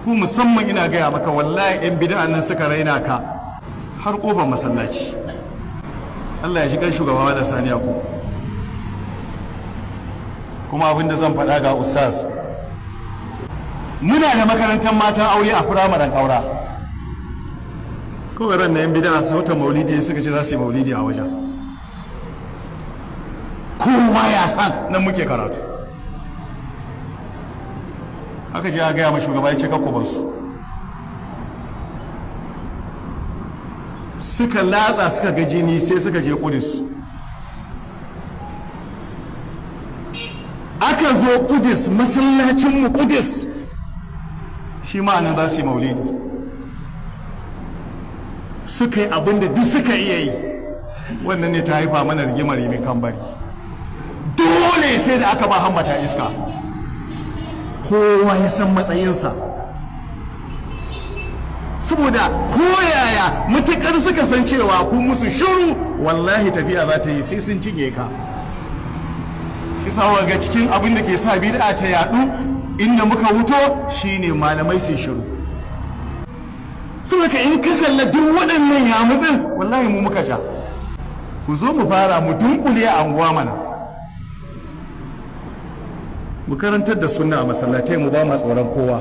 ku musamman ina gaya maka wallahi yan bid'a nan suka raina ka har kofar masallaci. Allah ya shigar shugaba da saniya ku. Kuma abin da zan faɗa ga ustaz, muna da makarantar matan aure a firamaren ƙaura. Kawai ran na yan bid'a su wata maulidi suka ce za su yi maulidi a wajen. Kowa ya san nan muke karatu. Aka je a gaya ma shugaba ya ce kakku bar su. Suka latsa suka ga jini sai suka je Kudus. Aka zo Kudus, masallacinmu Kudus, shi ma nan za su yi maulidi. Suka yi abin da duk suka iya yi, wannan ne ta haifa mana rigimar yi kambari. Dole sai da aka ba hammata iska, kowa ya san matsayinsa. Saboda koyaya mutukar suka san cewa ku musu shiru, wallahi tafiya za ta yi sai sun cinye ka. Isa ga cikin abin da ke sa bid'a ta yadu inda muka wuto shine malamai sai shiru. Saboda in ka kalla duk waɗannan yamutsin wallahi mu muka ja. Ku zo mu fara mu dunkule a anguwa mana. Mu karantar da sunna a masallatai mu ba ma tsoron kowa.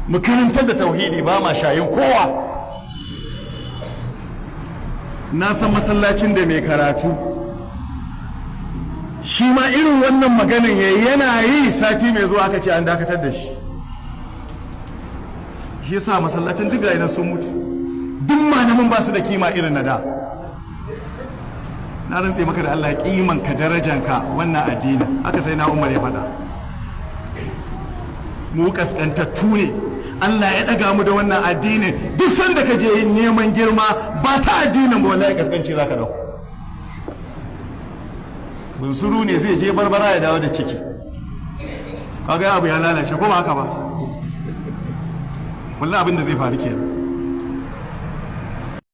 Mu karantar da tauhidi ba ma shayin kowa. Na san masallacin da mai karatu shi ma irin wannan maganin yana yi sati mai zuwa aka ce an dakatar da shi. Shi yasa masallacin duk ga'inan sun mutu, duk malamin ba su da kima irin na da. Na rantse maka da Allah, kiman ka darajanka wannan addini haka sai na Umar ya faɗa. Mu kaskantattu ne, Allah ya ɗaga mu da wannan addinin. Duk sanda ka je yin neman girma ba ta addinin ba, wallahi kaskanci zaka dauko. Bunsuru ne zai je barbara ya dawo da ciki, kaga abu ya lalace ko ba haka ba? Wallahi abin da zai faru kenan.